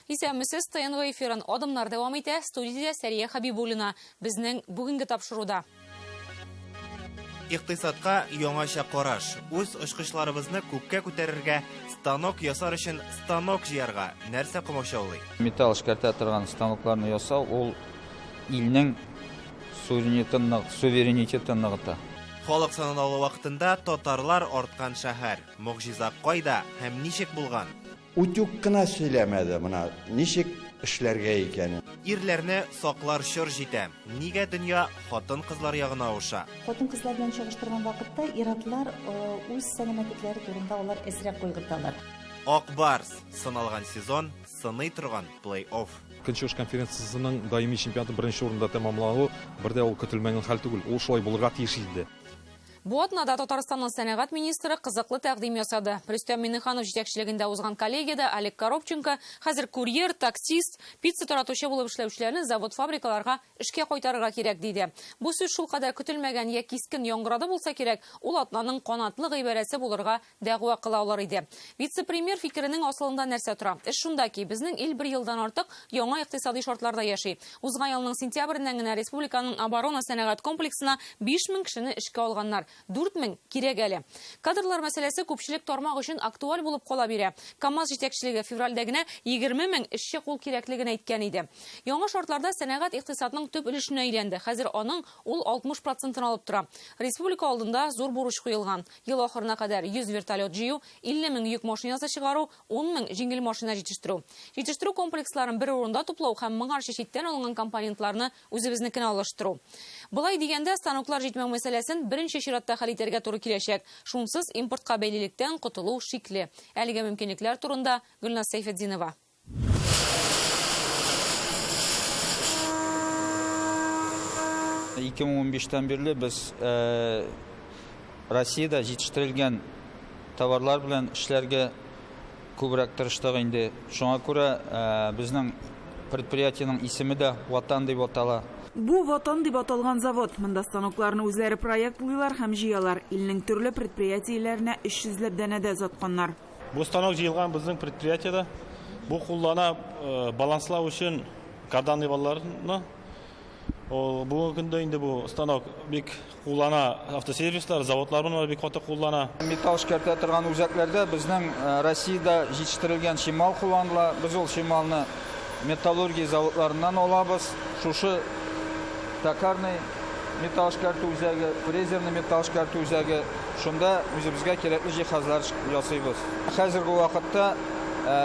Исәмісіз ТНВ эфирін одымнар дәвам ите, студия Сәрия Хабибулина біздің бүгінгі тапшыруда. Иқтисадқа яңаша караш. Үз очкычларыбызны күккә күтәрергә, станок ясар өчен станок җыярга нәрсә комачаулый? Металл эшкәртә торган станокларны ясау ул илнең суверенитетын ныгыта. Халык санын алу вакытында татарлар арткан шәһәр. Мөгъҗиза кайда һәм ничек булган? Утюг кына сөйләмәде моны, ничек эшләргә икәнен. Ирләрне саклар чор җитә. Нигә дөнья хатын-кызлар ягына ауша? Хатын-кызлар белән чагыштырган вакытта ир-атлар үз сәламәтлекләре турында алар әсрәк кайгырталар. Ак Барс сыналган сезон, сыный торган плей-офф. Көнчыгыш конференциясенең даими чемпионаты беренче урында тәмамлануы бердә ул көтелмәгән хәл түгел. Ул шулай булырга тиеш иде. Бу атнада Татарстанның сәнәгать министры кызыклы тәкъдим ясады. Рөстәм Миңнеханов җитәкчелегендә узган коллегиядә Олег Коробченко хәзер курьер, таксист, пицца таратучы булып эшләүчеләрне завод-фабрикаларга эшкә кайтарырга кирәк диде. Бу сүз шул кадәр көтелмәгән я кискен яңгырады булса кирәк, ул атнаның канатлы гыйбарәсе булырга дәгъва кылалар иде. Вице-премьер фикеренең асылында нәрсә тора? Эш шунда ки, безнең ил бер елдан артык яңа икътисади шартларда яши. Узган елның сентябрьдән генә республиканың оборона сәнәгать комплексына 5000 кешене эшкә алганнар. 4000 кирәк әле. Кадрлар мәсьәләсе күпчелек тармак өчен актуаль булып кала бирә. КАМАЗ җитәкчелеге февральдә генә 20000 эшче кул кирәклеген әйткән иде. Яңа шартларда сәнәгать икътисадның төп өлешенә әйләнде. Хәзер аның ул 60% алып тора. Республика алдында зур бурыч куелган. Ел ахырына кадәр 100 вертолет җыю, 50000 йөк машинасы чыгару, 10000 җиңел машина җитештерү. Җитештерү комплексларын бер урында туплау һәм моңарчы читтән алынган компонентларны үзебезнекенә алыштыру. Булай дигәндә станоклар җитмәү мәсьәләсен беренче чиратта хәл итәргә туры киләчәк. Шунсыз импортка бәйлелектән котылу шикле. Әлегә мөмкинлекләр турында Гөлназ Сәйфетдинова. Ике мең 15-тән бирле без Россиядә җитештерелгән товарлар белән эшләргә күбрәк тырыштык инде. Шуңа күрә безнең предприятиенең исеме дә Ватан дип атала. Бу Ватан дип аталган завод. Монда станокларны үзләре проектлыйлар һәм җыялар. Илнең төрле предприятиеләренә 300 дәнәдә затканнар. Бу станок җыелган безнең предприятиедә. Бу куллана баланслау өчен карданный балларны. Бу көндә инде бу станок бик куллана автосервислар, заводларны бик каты куллана. Металл эшкәртә торган үзәкләрдә безнең Россиядә җитештерелгән шимал кулланыла. Без ул шималны металлургия заводларыннан алабыз. Шушы токарный металл эшкәртү үзәге, фрезерный металл эшкәртү үзәге, шунда үзебезгә кирәкле җиһазлар ясыйбыз. Хәзерге вакытта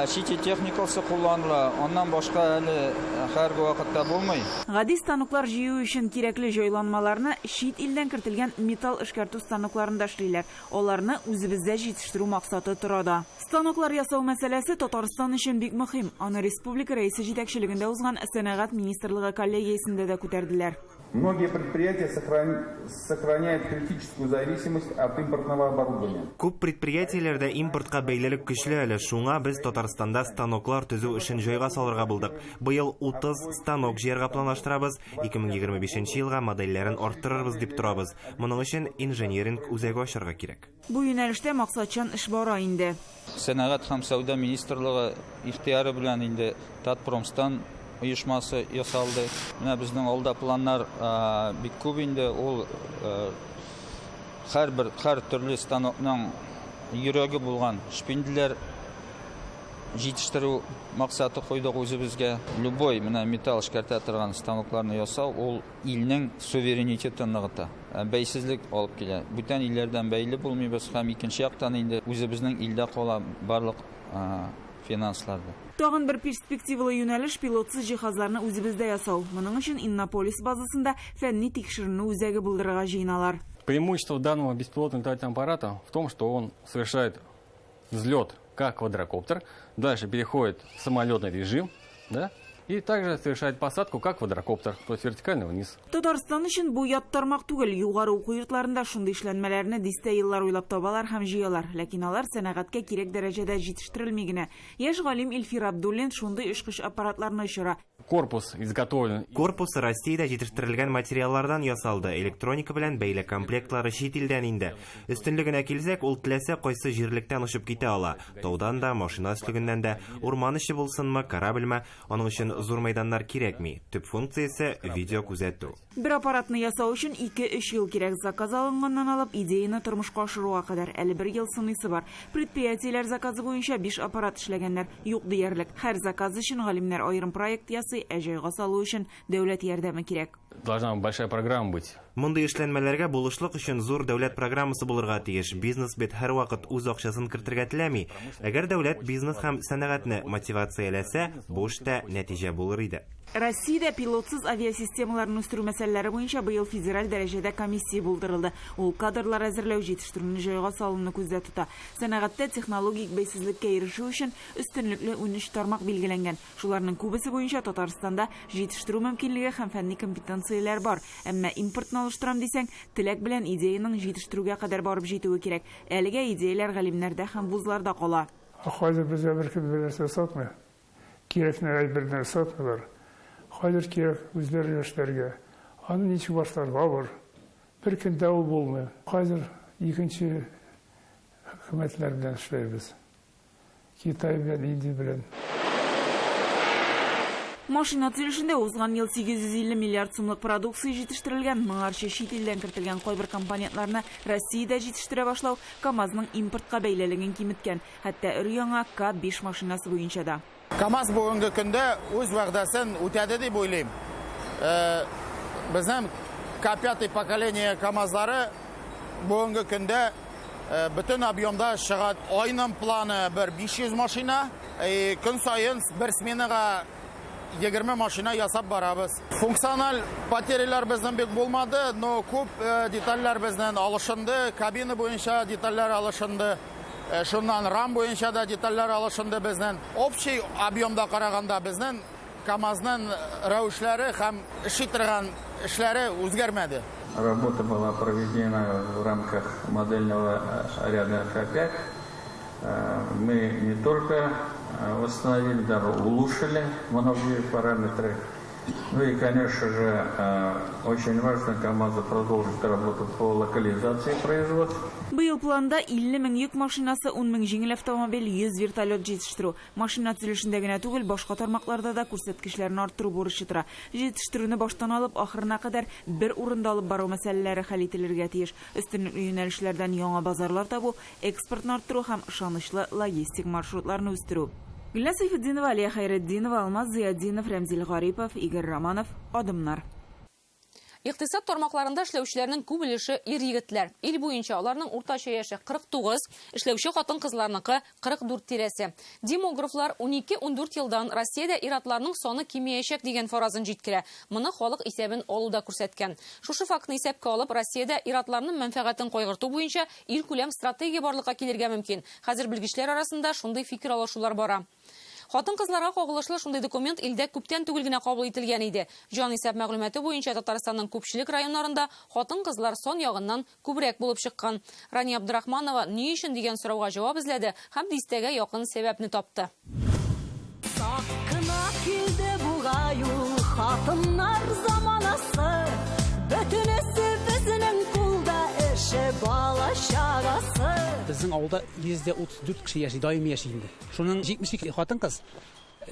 шите техникасы кулланыла, аннан башка әле хәрге вакытта булмый. Гади станоклар җыю өчен кирәкле җайланмаларны чит илдән кертелгән металл эшкәртү станокларында эшлиләр. Аларны үзебездә җитештерү максаты тора да. Станоклар ясау мәсьәләсе Татарстан өчен бик мөһим. Аны республика рәисе җитәкчелегендә узган сәнәгать министрлыгы коллегиясендә дә күтәрделәр. Многие предприятия сохраняют критическую зависимость от импортного оборудования. Күп предприятиеләрдә импортка бәйлелек көчле әле. Шуңа без Татарстанда станоклар төзү өчен җайга салырга булдык. Быел 30 станок җыярга планлаштырабыз. 2025 елга модельләрен арттырырбыз дип торабыз. Моның өчен инженеринг үзәге ачарга кирәк. Бу юнәлештә максатчан эш бара инде. Сәнәгать һәм сәүдә министрлыгы ихтыяры белән инде Татпромстан оешмасы ясалды. Менә безнең алда планнар бик күп инде. Ул һәр төрле станокның йөрәге булган шпинделләр җитештерү максаты куйдык үзебезгә. Любой менә металл эшкәртә торган станокларны ясау ул илнең суверенитетын ныгыта. Бәйсезлек алып килә. Бүтән илләрдән бәйле булмыйбыз һәм икенче яктан инде үзебезнең илдә кала барлык финансларда. Тагын бер перспективалы юнәлеш пилотсыз җиһазларны үзебездә ясау. Моның өчен Иннополис базасында фәнни тикшеренү үзәге булдырырга җыйналар. Преимущество данного беспилотного летательного аппарата в том, что он совершает взлет как квадрокоптер, дальше переходит в самолетный режим, да? И также совершает посадку как квадрокоптер, то есть вертикально вниз. Татарстан өчен бу ят тармак түгел, югары уку йортларында шундый эшләнмәләрне дистә еллар уйлап табалар һәм җыялар, ләкин алар сәнәгатькә кирәк дәрәҗәдә җитештерелми генә. Яшь галим Илфир Абдуллин шундый очкыч аппаратларны очыра. корпус изготовлен. Корпус Россиядә җитештерелгән материаллардан ясалды. Электроника белән бәйле комплектлары чит илдән инде. Өстенлегенә килсәк, ул теләсә кайсы җирлектән очып китә ала. Таудан да, машина өслегеннән дә, урман эче булсынмы, корабльмы, аның өчен зур мәйданнар кирәкми. Төп функциясе видео күзәтү. Бер аппаратны ясау өчен 2-3 ел кирәк. Заказ алынганнан алып, идеяны тормышка ашыруга кадәр әле 1 ел сынысы бар. Предприятиеләр заказы буенча 5 аппарат эшләгәннәр. Юк диярлек. Һәр заказ өчен галимнәр айрым проект ясый, ә җайга салу өчен дәүләт ярдәме кирәк. Должна большая программа быть. Мондый эшләнмәләргә булышлык өчен зур дәүләт программасы булырга тиеш. Бизнес бит һәр вакыт үз акчасын кертергә теләми. Әгәр дәүләт бизнес һәм сәнәгатьне мотивацияләсә, бу эштә нәтиҗә булыр иде. Россиядә пилотсыз авиасистемаларын үстерү мәсьәләләре буенча быел федераль дәрәҗәдә комиссия булдырылды. Ул кадрлар әзерләү җитештерүне җайга салуны күздә тота. Сәнәгатьтә технологик бәйсезлеккә ирешү өчен өстенлекле 13 тармак билгеләнгән. Шуларның күбесе буенча Татарстанда җитештерү мөмкинлеге һәм фәнни компетенцияләр бар. Әмма импортны алыштырам дисәң, теләк белән идеяның җитештерүгә кадәр барып җитүе кирәк. Әлегә идеяләр галимнәрдә һәм вузларда кала. Хәзер безгә бер кем берәрсе сатмый. Кирәкне әйберне сатмыйлар. Хәзер кирәк үзләре эшләргә. Аны ничек башларга бар? Бер көндә ул булмый. Хәзер икенче хөкүмәтләр белән эшләйбез. Китай белән, Индия белән. Машина төзелешендә узган ел 850 миллиард сумлык продукция җитештерелгән. Моңарчы чит илдән кертелгән кайбер компонентларны Россиядә җитештерә башлау КАМАЗның импортка бәйлелеген киметкән. Хәтта өр-яңа К5 машинасы буенча да. КАМАЗ бүгенге көндә үз вәгъдәсен үтәде дип уйлыйм. Безнең К5 поколение КАМАЗлары бүгенге көндә бөтен объемда чыгат. Айның планы 500 машина, көн сайын бер сменага 20 машина ясап барабыз. Функциональ потерялар безнең бик булмады, но күп детальләр безнең алышынды, кабина буенча детальләр алышынды. Шуннан рам буенча да детальләр алышынды безнең. Общий объемда караганда безнең КАМАЗның рәвешләре һәм эшитергән эшләре үзгәрмәде. Работа была проведена в рамках модельного ряда К5. Мы не только восстановили, даже улучшили многие параметры. Ну и, конечно же, очень важно КАМАЗу продолжить работу по локализации производства. Быел планда 50 мең йөк машинасы, 10 мең җиңел автомобиль, 100 вертолет җитештерү. Машина төзелешендә генә түгел, башка тармакларда да күрсәткечләрне арттыру бурычы тора. Җитештерүне баштан алып, ахырына кадәр бер урында алып бару мәсьәләләре хәл ителергә тиеш. Өстенлекле юнәлешләрдән яңа базарлар табу, экспортны арттыру һәм ышанычлы логистик маршрутларны үстерү. Гөлнар Сайфетдинова, Алия Хайретдинова, Алмаз Зияддинов, Рәмзил Гарипов, Игорь Романов. Адымнар. Иктисад тармакларында эшләүчеләрнең күп өлеше ир-егетләр. Ил буенча аларның уртача яше 49, эшләүче хатын-кызларныкы 44 тирәсе. Демографлар 12-14 елдан Россиядә ир-атларның саны кимәячәк дигән фаразын җиткерә. Моны халык исәбен алуда күрсәткән. Шушы фактны исәпкә алып, Россиядә ир-атларның мәнфәгатен кайгырту буенча ил күләм стратегия барлыкка килергә мөмкин. Хәзер белгечләр арасында шундый фикер алышулар бара. Хатын-кызларга кагылышлы шундый документ илдә күптән түгел генә кабул ителгән иде. Җан исәп мәгълүматы буенча Татарстанның күпчелек районнарында хатын-кызлар сон ягыннан күбрәк булып чыккан. Рани Абдрахманова ни өчен дигән сорауга җавап эзләде һәм дистәгә якын сәбәпне тапты. Сакына килде бугаю хатыннар заманасы, бөтенесе безнең кулда эше бала чагасы. Безнең авылда 134 кеше яши, даими яши инде. Шуның 72 хатын-кыз,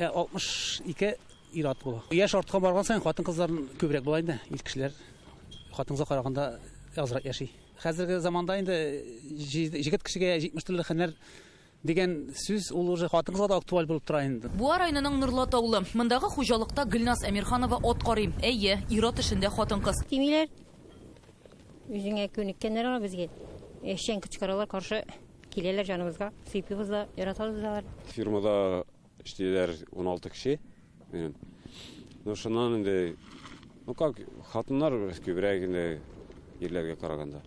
62 ир-ат була. Яш арткан барган саен хатын-кызларның күбрәк була инде. Ир кешеләр хатын-кызга караганда азрак яши. Хәзерге заманда инде җегет кешегә 70 төрле һөнәр дигән сүз ул уже хатын-кызга да актуаль булып тора инде. Буа районының Нурлат авылы. Мондагы хуҗалыкта Гөлнас Әмирханова ат карый. Әйе, ир-ат эшендә хатын-кыз. Тимиләр үзеңә күнеккәннәр ала безгә. Эшчән кычкыралар каршы киләләр җаныбызга. Сыйпыбыз да, яратабыз да. Фирмада эшләр 16 кеше. Ну шуннан инде как хатыннар күбрәк инде ирләргә караганда.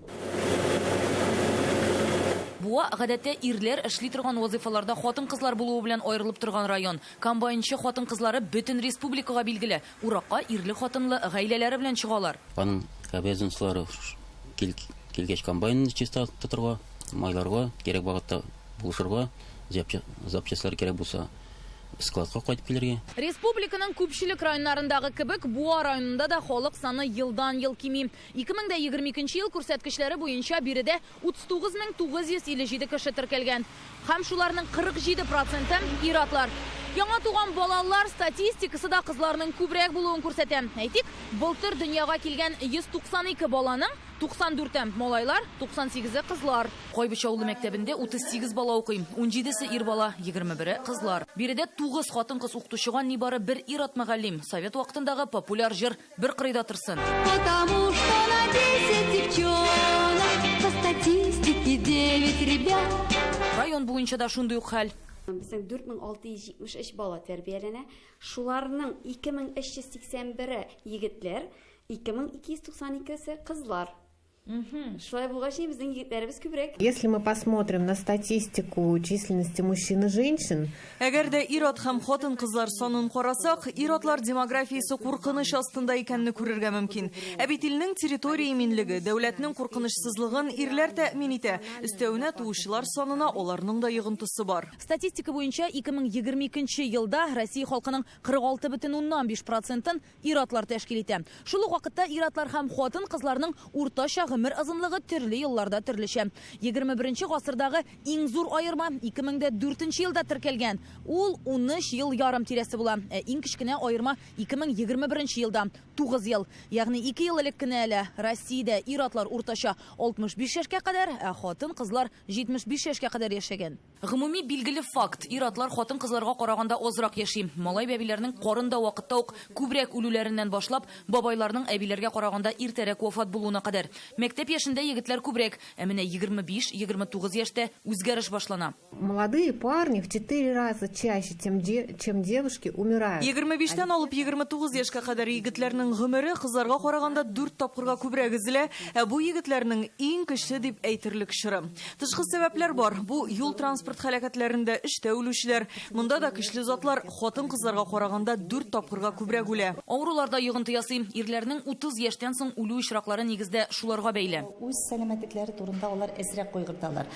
Буа гадәттә ирләр эшли торган вазифаларда хатын-кызлар булуы белән аерылып торган район. Комбайнчы хатын-кызлары бөтен республикага билгеле. Уракка ирле-хатынлы гаиләләре белән чыгалар. Аның обязанностьлары килгәч комбайнны чиста тотырга, майларга, кирәк вакытта булышырга, запчастлар кирәк булса, складка кайтып келерге. Республиканың күпчелек районнарындагы кебек, Буа районында да халык саны елдан-ел кими. 2022 ел күрсәткечләре буенча биредә 39957 кеше теркәлгән. Һәм шуларның 47% иратлар. Яңа туган балалар статистикасы да кызларның күбрәк булуын күрсәтә. Әйтик, былтыр дөньяга килгән 192 баланың 94-е малайлар, 98-е кызлар. Кайбыч авылы мәктәбендә 38 бала укый, 17-се ир бала, 21-е кызлар. Биредә 9 хатын-кыз укытучыга нибары бер ир-ат мөгаллим. Совет вакытындагы популяр җыр бер кырыйда торсын. Потому что на 10 девчонок по статистике 9 ребят. Район буенча да шундый ук хәл. Безнең 4673 бала тәрбияләнә. Шуларның 2381-е егетләр, 2292-се кызлар. Шулай булгач, безнең егетләребез күбрәк. Если мы посмотрим на статистику численности мужчин и женщин, Әгәр дә ир-ат һәм хатын-кызлар санын карасак, ир-атлар демографиясе куркыныч астында икәнне күрергә мөмкин. Ә бит илнең территория иминлеге, дәүләтнең куркынычсызлыгын ирләр тәэмин итә. Өстәвенә туучылар санына аларның да йогынтысы бар. Статистика буенча 2022 елда Россия халкының 46,5%-ын ир-атлар тәшкил итә. Шул ук вакытта ир-атлар һәм хатын-кызларның уртача гомер озынлыгы төрле елларда төрлечә. 21 гасырдагы иң зур аерма 2004 елда теркәлгән. Ул 13 ел ярым тирәсе була. Иң кечкенә аерма 2021 елда 9 ел. Ягъни 2 ел элек кенә әле Россиядә ир-атлар уртача 65 яшькә кадәр, ә хатын-кызлар 75 яшькә кадәр яшәгән. Гомуми билгеле факт, ир-атлар хатын-кызларга караганда азрак яши. Малай бәбиләрнең карында вакытта ук күбрәк үлүләреннән башлап, бабайларның әбиләргә караганда иртәрәк вафат булуына кадәр. Мәктәп яшендә егетләр күбрәк, ә менә 25-29 яшьтә үзгәреш башлана. молодые парни в 4 раза чаще, чем девушки, умирают. 25-тән алып 29 яшькә кадәр егетләрнең гомере кызларга караганда 4 тапкырга күбрәк өзелә, ә бу егетләрнең иң көчле дип әйтерлек чоры. Тышкы сәбәпләр бар. Бу юл транспорт һәлакәтләрендә эштә үлүчеләр. Монда да көчле затлар хатын-кызларга караганда 4 тапкырга күбрәк үлә. Авыруларда йогынты ясый. Ирләрнең 30 яшьтән соң үлү очраклары нигездә шуларга бәйле. Үз сәламәтлекләре турында алар әзрәк кайгырталар.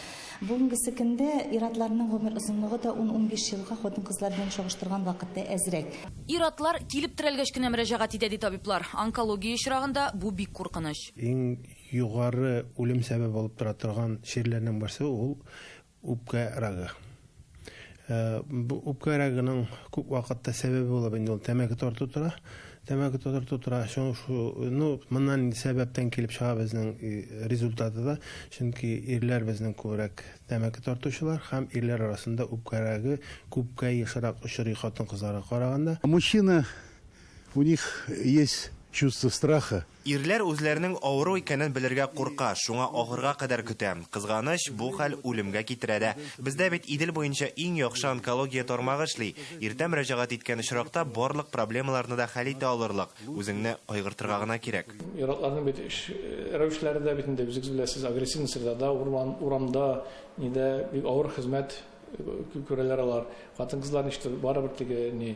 Бүгенге көндә ир-атларның гомер озынлыгы да 10-15 елга хатын-кызлар белән чагыштырган вакытта әзрәк. Ир-атлар килеп терәлгәч кенә мөрәҗәгать итә ди табиблар. Онкология очрагында бу бик куркыныч. Иң югары үлем сәбәбе булып тора торган ширләрнең барсы ул үпкә рагы. Бу үпкә рагының күп вакытта сәбәбе булып инде ул тәмәке тарту тора. Тәмәке тарту тора. Моннан сәбәптән килеп чыга безнең результаты да, чөнки ирләр безнең күбрәк тәмәке тартучылар һәм ирләр арасында үпкә рагы күпкә ешрак очрый хатын-кызларга караганда. Мужчина, у них есть чувство страха. Ирләр үзләренең авыру икәнен белергә курка, шуңа ахырга кадәр көтә. Кызганыч, бу хәл үлемгә китерә дә. Бездә бит Идел буенча иң яхшы онкология тармагы эшли. Иртә мөрәҗәгать иткән очракта барлык проблемаларны да хәл итә алырлык. Үзеңне кайгыртырга гына кирәк. Ир-атларның бит рәвешләре дә битендә үзегез беләсез, агрессив средада, урамда, нидә бик авыр хезмәт күрәләр алар. Хатын-кызлар ничек барыбер теге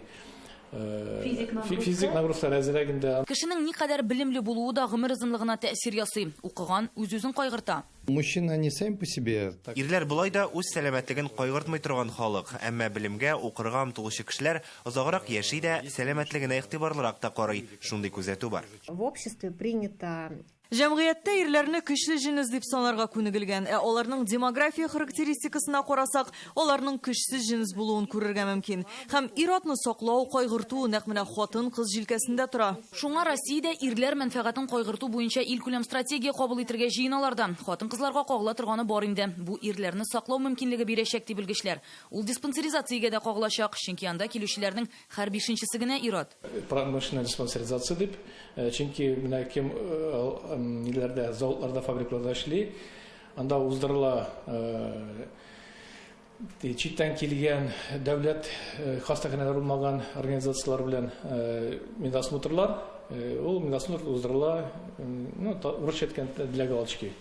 физик нагрузкалар әзрәгендә. Кешенең никадәр белемле булуы да гомер озынлыгына тәэсир ясый. Укыган үз-үзен кайгырта. Мужчина не сам по себе. Ирләр булай да үз сәламәтлеген кайгыртмый торган халык, әмма белемгә, укырга омтылучы кешеләр озаграк яши дә, сәламәтлегенә игътибарлырак та карый. Шундый күзәтү бар. В обществе принято Җәмгыятьтә ирләрне көчле җинес дип санарга күнегелгән, ә аларның демография характеристикасына карасак, аларның көчсез җинес булуын күрергә мөмкин. Һәм ир-атны саклау, кайгырту нәкъ менә хатын-кыз җилкәсендә тора. Шуңа Россиядә ирләр мәнфәгатен кайгырту буенча илкүләм стратегия кабул итәргә җыеналарда. Хатын-кызларга кагыла торганы бар инде. Бу ирләрне саклау мөмкинлеге бирәчәк дип белгечләр. Ул диспансеризациягә дә кагылачак, чөнки анда килүчеләрнең һәр 5-нчесе генә ир-ат. Промышленная диспансеризация дип, чөнки менә кем ниләрдә, заводларда, фабрикаларда эшли, анда уздырыла читтән килгән дәүләт хастаханәләр булмаган организациялар белән медосмотрлар, ул медосмотр уздырыла, урысча әйткәндә для галочки,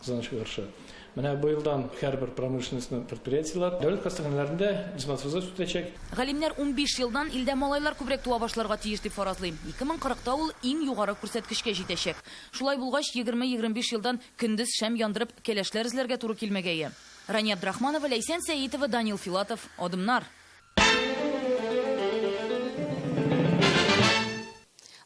кызганычка каршы. Менә бу елдан һәрбер промышленность предприятиеләр дәүләт хастаханәләрендә диспансеризация үтәчәк. Галимнәр 15 елдан илдә малайлар күбрәк туа башларга тиеш дип фаразлый. 2040-та ул иң югары күрсәткечкә җитәчәк. Шулай булгач 20-25 елдан көндез шәм яндырып кәләшләр эзләргә туры килмәгәе. Рания Абдрахманова, Ләйсән Сәитова, Данил Филатов, Адымнар.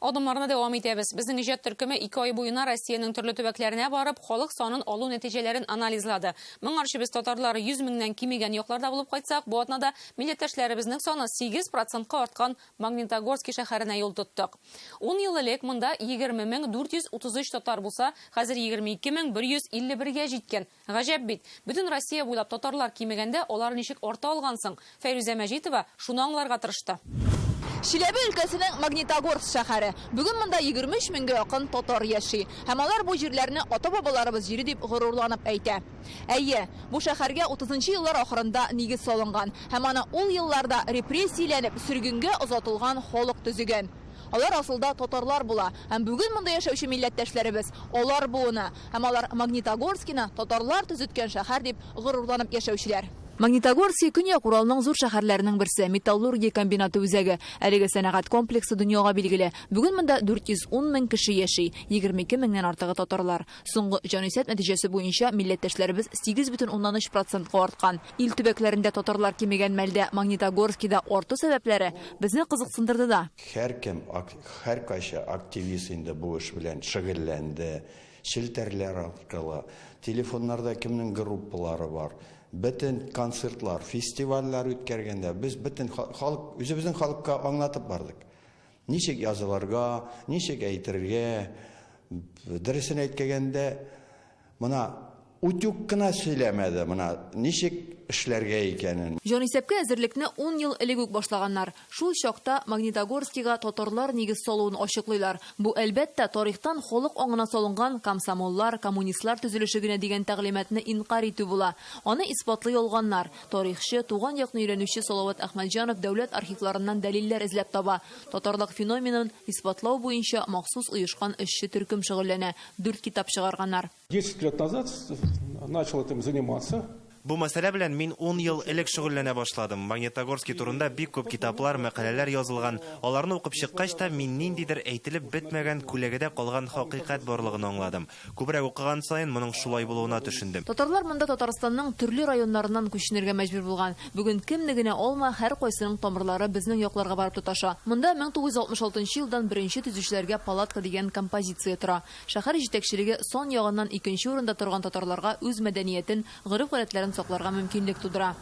Adımlarına devam итәбез. Безнең иҗат төркеме 2 ай буена Россиянең төрле төбәкләренә барып, халык санын алу нәтиҗәләрен анализлады. Моңарчыбыз татарлары 100 меңнән кимегән якларда булып кайтсак, бу атнада милләттәшләребезнең саны 8%-ка арткан Магнитогорский шәһәренә юл тоттык. 10 ел элек монда 20,433 татар булса, хәзер 22,151-гә җиткән. Гаҗәп бит. Бөтен Россия буйлап татарлар кимегәндә, алар ничек арта алгансың? Фәйрүзә Мәҗитова шуны аңларга тырышты. Чиләбе өлкәсенең Магнитогорск шәһәре. Бүген монда 23 меңгә якын татар яши. Һәм алар бу җирләрне ата-бабаларыбыз җире дип горурланып әйтә. Әйе, бу шәһәргә 30нчы еллар ахырында нигез салынган. Һәм аны ул елларда репрессияләнеп сөргенгә озатылган халык төзегән. Алар асылда татарлар була. Һәм бүген монда яшәүче милләттәшләребез алар буыны. Һәм алар Магнитогорскны татарлар төзеткән шәһәр дип горурланып яшәүчеләр. Магнитогорск Көньяк Уралның зур шәһәрләренең берсе, металлургия комбинаты үзәге. Әлеге сәнәгать комплексы дөньяга билгеле. Бүген монда 410 мең кеше яши, 22 меңнән артыгы татарлар. Соңгы җанисәп нәтиҗәсе буенча милләттәшләребез 8,3%-ка арткан. Ил төбәкләрендә татарлар кимегән мәлдә Магнитогорскида арту сәбәпләре безне кызыксындырды да. Һәркайчы активист инде бу эш белән шөгыльләнде. Шелтәрләр аркылы, телефоннарда кемнең группалары бар. Бөтен концертлар, фестивальләр үткәргәндә без бөтен халык, үзебезнең халыкка аңлатып бардык. Ничек язылырга, ничек әйтергә, дөресен әйткәндә, мона утюг кына сөйләмәде, мона ничек эшләргә икәнен. Җанисәпкә әзерлекне 10 ел элек үк башлаганнар. Шул чакта Магнитогорскига татарлар нигез салуын ачыклыйлар. Бу әлбәттә тарихтан халык аңына салынган комсомоллар, коммунистлар төзелеше генә дигән тәгълиматны инкар итү була. Аны исбатлый алганнар. Тарихчы, туган якны өйрәнүче Салават Әхмәтҗанов дәүләт архивларыннан дәлилләр эзләп таба. Татарлык феноменын исбатлау буенча махсус оешкан эшче төркем шөгыльләнә. 4 китап чыгарганнар. 10 лет назад начал этим заниматься. Бу мәсьәлә белән мин 10 ел элек шөгыльләнә башладым. Магнитогорский турында бик күп китаплар, мәкаләләр язылган. Аларны укып чыккач та мин ниндидер әйтелеп бетмәгән күләгәдә калган хакыйкать барлыгын аңладым. Күбрәк укыган саен моның шулай булуына төшендем. Татарлар монда Татарстанның төрле районнарыннан күченергә мәҗбүр булган. Бүген кемне генә алма, һәр кайсының тамырлары безнең якларга барып тоташа. Монда 1966 елдан беренче төзүчеләргә палатка дигән композиция тора. Шәһәр җитәкчелеге сон ягыннан 2нче урында торган татарларга үз мәдәниятен, гореф-гадәтләрен сакларга мөмкинлек тудыра.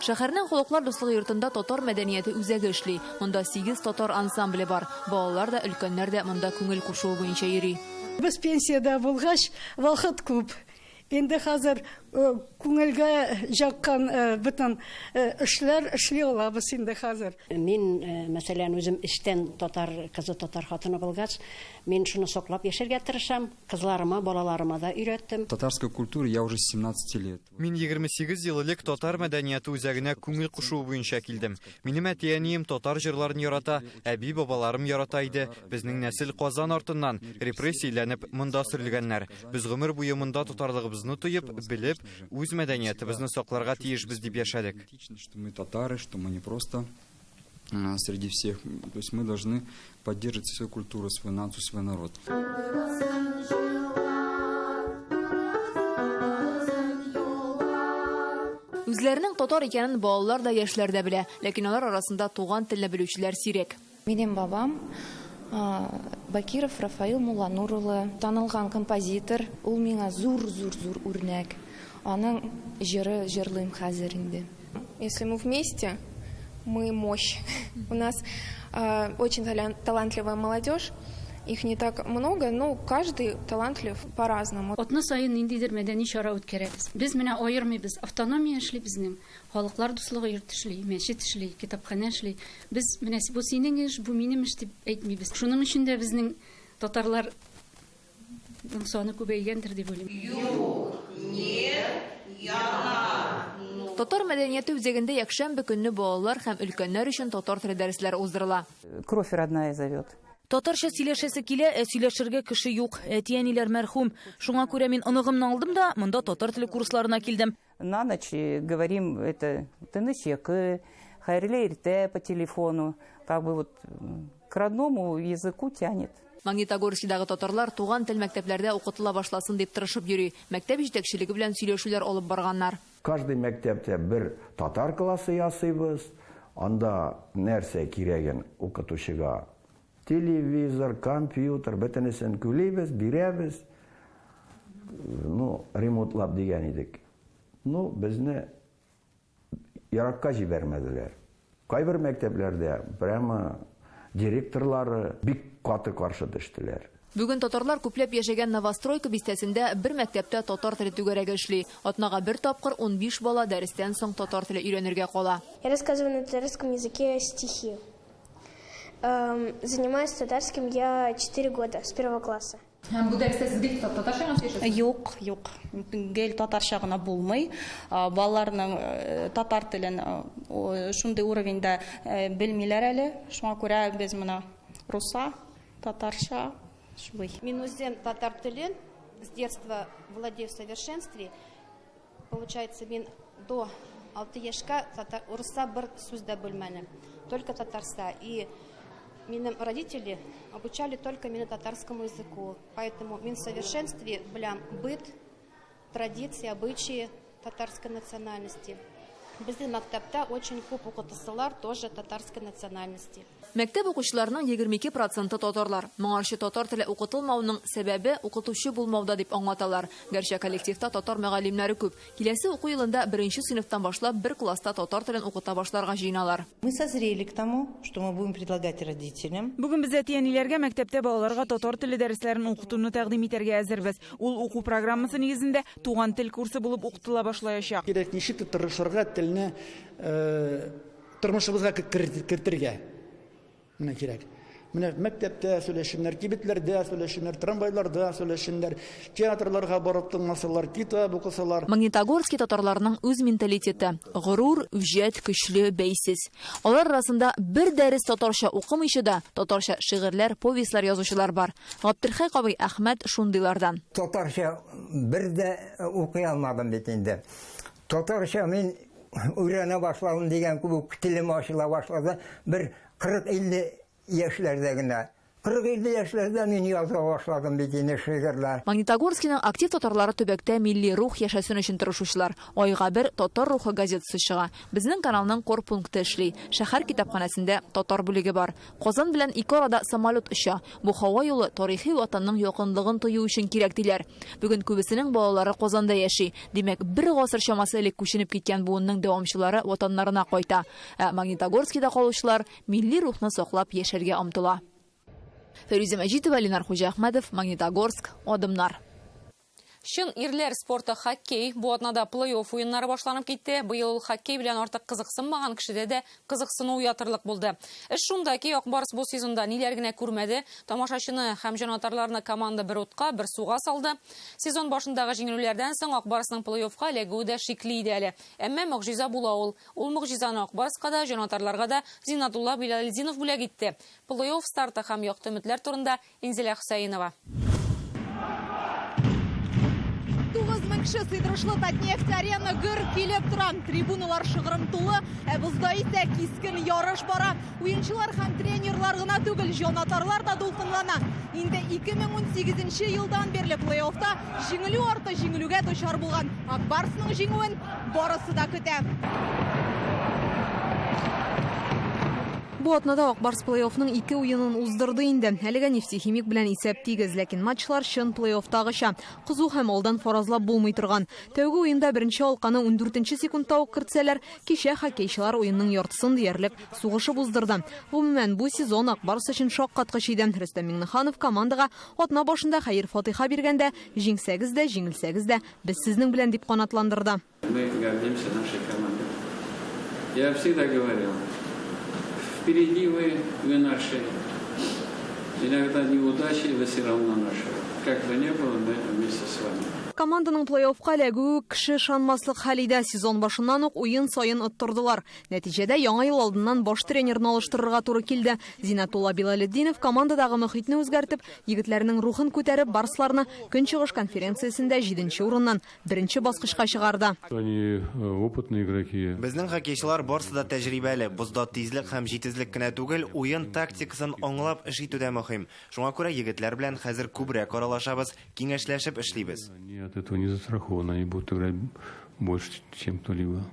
Шәһәрнең халыклар дуслыгы йортында татар мәдәнияте үзәге эшли. Монда 8 татар ансамбле бар. Балалар да, өлкәннәр дә монда күңел кушуы буенча йөри. Без пенсияда булгач, вакыт күп. Инде хәзер күңелгә яккан бөтен эшләр эшли алабыз инде хәзер. Мин, мәсәлән, үзем эштән татар кызы, татар хатыны булгач, мин шуны саклап яшәргә тырышам, кызларыма, балаларыма да өйрәттем. Татарская культура я уже 17 лет. Мин 28 ел элек татар мәдәнияте үзәгенә күңел кушуы буенча килдем. Минем әтиәнием татар җырларын ярата, әби бабаларым ярата иде. Безнең нәсел Казан артыннан репрессияләнеп монда сөрелгәннәр. Без гомер буе монда татарлыгыбызны тоеп, белеп, үз мәдәниятебезне сакларга тиешбез дип яшәдек. Что мы татары, что мы не просто среди всех. То есть мы должны поддерживать свою культуру, свою нацию, свой народ. Үзләренең татар икәнен балалар да, яшьләр дә белә, ләкин алар арасында туган телне белүчеләр сирәк. Минем бабам Бакиров Рафаил Муланур улы, танылган композитор, ул миңа зур үрнәк. Аның җыры җырлыйм хәзер инде. Если мы вместе, мы мощь. У нас очень талантливая молодежь. Их не так много, но каждый талантлив по-разному. Атна сайын ниндидер мәдәни чара үткәрәбез. Без менә аермыйбыз. Автономия эшли безнең. Халыклар дуслыгы йорт эшли, мәчет эшли, китапханә эшли. Без менә бу синең эш, бу минем эш дип әйтмибез. Шуның өчен дә безнең татарлар саны күбәйгәндер дип уйлыйм. Юк, не, яна. Татар мәдәнияте үзәгендә якшәмбе көнне балалар һәм өлкәннәр өчен татар теле дәресләре уздырыла. Кровь родная зовет. Татарча сөйләшәсе килә, сөйләшергә кеше юк. Әтиәниләр мәрхүм. Шуңа күрә мин оныгымны алдым да, монда татар теле курсларына килдем. На ночь говорим это тынычекы, хайрле иртә по телефону. Как бы вот к родному языку тянет. Магнитогорскидагы татарлар туган тел мәктәпләрдә укытыла башласын дип тырышып йөри. Мәктәп җитәкчелеге белән сөйләшүләр алып барганнар. Каждый мәктәптә бер татар классы ясыйбыз. Анда нәрсә кирәген укытучыга? Телевизор, компьютер, бөтенесен күләбез, бирәбез. Ремонтлап дигән идек. Безне яракка җибәрмәделәр. Кайбер мәктәпләрдә прямо директорлары бик каты каршы төштеләр. Бүген татарлар күпләп яшәгән Новостройка бистәсендә бер мәктәптә татар теле түгәрәге эшли. Атнага бер тапкыр 15 бала дәрестән соң татар теле өйрәнергә кала. Я рассказываю на татарском языке стихи. Занимаюсь татарским я 4 года, с 1 класса. Бу дәрестә сез гел татарча гына сөйләшәсез? Юк. Гел татарча гына булмый. Балаларның татар телен шундый уровеньда белмиләр әле. Шуңа күрә без моны руса, татарча шулай. Мин үзем татар телен с детства владею в совершенстве. Получается, мин до 6 яшькә урысса бер сүз дә белмәдем. Только татарса. И Минем родители обучали только меня татарскому языку, поэтому мин в совершенстве беләм быт, традиции, обычаи татарской национальности. Безнең мәктәптә очень күп укытучылар тоже татарской национальности. Мәктәп укучыларының 22% татарлар. Моңарчы татар теле укытылмауның сәбәбе укытучы булмауда дип аңлаталар. Гәрчә коллективта татар мөгаллимнәре күп. Киләсе уку елында 1-нче сыйныфтан башлап бер класста татар телен укыта башларга җыйналар. Мы созрели к тому, что мы будем предлагать родителям. Бүген без әтиәниләргә мәктәптә балаларга татар теле дәресләрен укытуны тәкъдим итәргә әзербез. Ул уку программасы нигезендә туган тел курсы булып укытыла башлаячак. Кирәк ничек тырышырга телне тормышыбызга кертергә. Менә кирәк. Менә мәктәптә сөйләшеннәр, кибетләрдә сөйләшеннәр, трамвайларда сөйләшеннәр, театрларга барып тыңласалар, китап укысалар. Магнитогорский татарларның үз менталитеты, горур, үҗәт, көчле, бәйсез. Алар арасында бер дәрес татарча укымыйчы да, татарча шигырьләр, повестьлар язучылар бар. Габдерхай Кабый Әхмәт шундыйлардан. Татарча бер дә укый алмадым бит инде. Татарча мин өйрәнә башладым дигән күп телем ачыла башлады. Бер 40-50 яшьләрдә генә. 40-50 яшьләрдә мин яза башладым бит инде шигырьләр. Магнитогорскийның актив татарлары төбәктә милли рух яшәсен өчен тырышучылар. Айга бер татар рухы газетасы чыга. Безнең каналның корпункты эшли. Шәһәр китапханәсендә татар бүлеге бар. Казан белән ике арада самолет оча. Бу һава юлы тарихи ватанның якынлыгын тою өчен кирәк диләр. Бүген күбесенең балалары Казанда яши. Димәк, бер гасыр чамасы элек күченеп киткән буынның дәвамчылары ватаннарына кайта. Магнитогорскийда калучылар милли рухны саклап яшәргә омтыла. Фәрүзә Мәҗитова, Ленар Хуҗа Әхмәтов, Магнитогорск, Адымнар. Шын ирләр спорты хоккей. Бу атнада плей-офф уеннары башланып китте. Быел хоккей белән артык кызыксынмаган кешедә дә кызыксыну уятырлык булды. Эш шунда ки, Акбарс бу сезонда ниләр генә күрмәде. Тамашачыны һәм җанатарларны команда бер утка, бер суга салды. Сезон башындагы җиңелүләрдән соң Акбарсның плей-оффка эләгүе дә шикле иде әле. Әмма могҗиза була ул. Ул могҗизаны Акбарска да, җанатарларга да Зинатулла Билалетдинов бүләк итте. Плей-офф старты һәм якты өметләр турында Инзилә Хөсәенова. 9000 кеше сыйдырышлы Татнефть-арена гөр килеп тора. Трибуналар шыгрым тулы, бузда исә кискен ярыш бара. Уенчылар һәм тренерлар гына түгел, җанатарлар да дулкынлана. Инде 2018 елдан бирле плей-оффта җиңелү арты җиңелүгә дучар булган Акбарсның җиңүен барысы да көтә. Бу атнада Акбарс плей-оффның 2 уенын уздырды инде. Әлегә Нефтехимик белән исәп тигез, ләкин матчлар чын плей-оффтагыча. Кызу һәм алдан фаразлап булмый торган. Тәүге уенда беренче алканы 14 секундта ук кертсәләр, кичә хоккейчылар уенның яртысын диярлек сугышып уздырды. Гомумән, бу сезон Акбарс өчен шаккаткыч иде. Рөстәм Миңнеханов командага атна башында хәер-фатиха биргәндә, җиңсәгез дә, җиңелсәгез дә, без сезнең белән дип канатландырды. Мы гордимся нашей командой. Я всегда говорил, впереди вы наши. Иногда неудачи, вы все равно наши. Как бы не было, мы вместе с вами. Команданың плей-оффка эләгүе кеше шанмаслык хәлидә. Сезон башыннан ук уен сайын оттырдылар. Нәтиҗәдә яңа ел алдыннан баш тренерны алыштырырга туры килде. Зинатулла Билалетдинов командадагы мөхитне үзгәртеп, егетләрнең рухын күтәреп, барсларны Көнчыгыш конференциясендә 7нче урыннан 1нче баскычка чыгарды. Они опытные игроки. Безнең хоккейчылар барысы да тәҗрибәле. Бозда тизлек һәм җитезлек кенә түгел, уен тактикасын аңлап эш итү дә мөһим. Шуңа күрә егетләр белән хәзер күбрәк аралашабыз, киңәшләшеп эшлибез. От этого не застрахованы, они будут играть больше, чем кто-либо.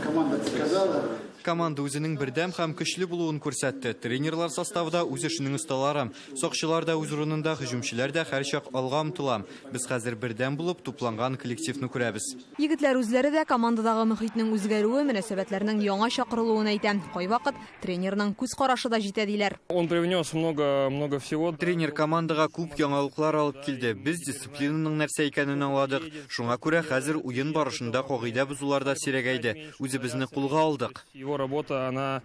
Команда сказала. Команда үзенең бердәм һәм көчле булуын күрсәтте. Тренерлар составында үз эшенең осталары. Сакчылар да үз урынында, һөҗүмчеләр дә һәрчак алга омтыла. Без хәзер бердәм булып тупланган коллективны күрәбез. Егетләр үзләре дә командадагы мөхитнең үзгәрүе, мөнәсәбәтләрнең яңа чакырылуын әйтә. Кайвакыт тренерның күз карашы да җитә диләр. Он привнес много всего. Тренер командага күп яңалыклар алып килде. Biz дисциплинаның нәрсә икәнен аңладык. Шуңа күрә хәзер уен барышында кагыйдә бузуларда сирәгәйде. Үзебезне кулга алдык. Его работа, она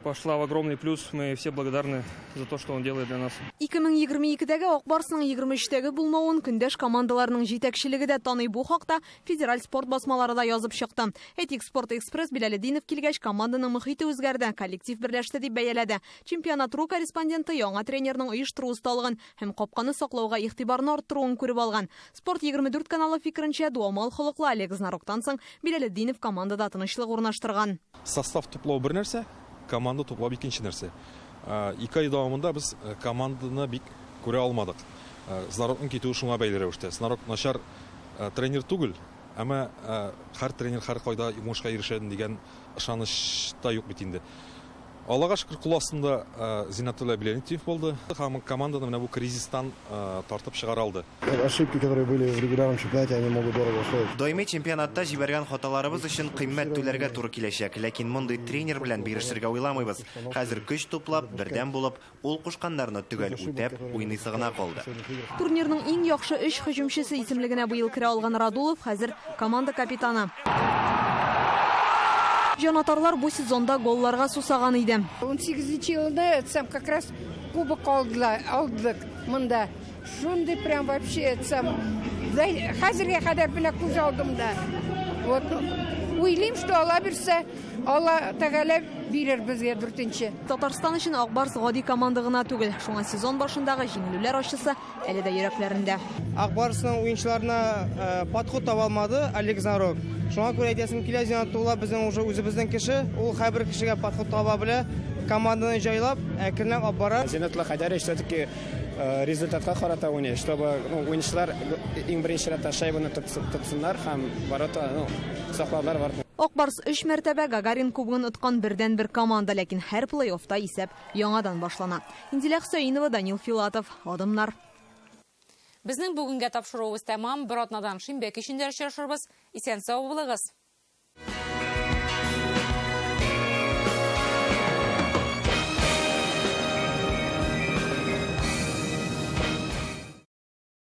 пошла в огромный плюс. Мы все благодарны за то, что он делает для нас. 2022-дәге Ак Барсның 23-тәге булмавын көндәш командаларның җитәкчелеге дә таный. Бу хакта федераль спорт басмалары да язып чыкты. Этик Спорт Экспресс Билалетдинов килгәч, команданың мөхите үзгәрде, коллектив берләште дип бәяләде. Чемпионат-ру корреспонденты яңа тренерның оештыру осталыгын һәм капканы саклауга игътибарны арттыруын күреп алган. Спорт 24 каналы фикеренчә, дуамал холыклы Олег Знароктан соң Билалетдинов командада тынычлык урнаштырган. Состав туплау бер нәрсә, команда туплау икенче нәрсә. 2 ай дәвамында без команданы бик күрә алмадык. Знарокның китүе шуңа бәйле рәвештә. Знарок начар тренер түгел, әмма һәр тренер һәр кайда уңышка ирешәден дигән ышаныч та юк бит инде. Аллага шөкер, кул астында Зинатулла Билалетдинов булды. Һәм команданы менә бу кризистан тартып чыгара алды. Ошибки, которые были в регулярном чемпионате, они могут дорого стоить. Даими чемпионатта җибәргән хаталарыбыз өчен кыйммәт түләргә туры киләчәк, ләкин мондый тренер белән бирешергә уйламыйбыз. Хәзер көч туплап, бердәм булып, ул кушканнарны түгел үтәп, уйныйсы гына калды. Турнирның иң яхшы 3 һөҗүмчесе исемлегенә быел керә алган Радулов хәзер команда капитаны. Җанатарлар бу сезонда голларга сусаган иде. 18 елда сам как раз кубок алдык монда. Шундый прям вообще сам хәзергә кадәр белә күз алдымда. Вот уйлыйм, что Алла бирсә, Алла Тәгалә бирер безгә 4нче. Татарстан өчен Ак Барс гади команда гына түгел. Шуңа сезон башындагы җиңелүләр ачысы әле дә йөрәкләрендә. Ак Барсның уенчыларына подход таба алмады Олег Знарок. Шуңа күрә әйтәсем килә, Зинатулла безнең уже үзебезнең кеше, ул һәрбер кешегә подход таба белә, команданы җайлап, әкренләп алып бара. Зинатулла хәдәр все-таки результатка карата уйный, чтобы уенчылар иң беренче рәттә шайбаны тотсыннар һәм ворота саклаулар бар. Ак Барс 3 мәртәбә Гагарин кубогын откан бердән-бер команда, ләкин һәр плей-оффта исәп яңадан башлана. Инзилә Хөсәйнова, Данил Филатов, Адымнар. Безнең бүгенгә тапшыруыбыз тәмам. Бер атнадан шимбә кичендә очрашырбыз. Исән-сау булыгыз.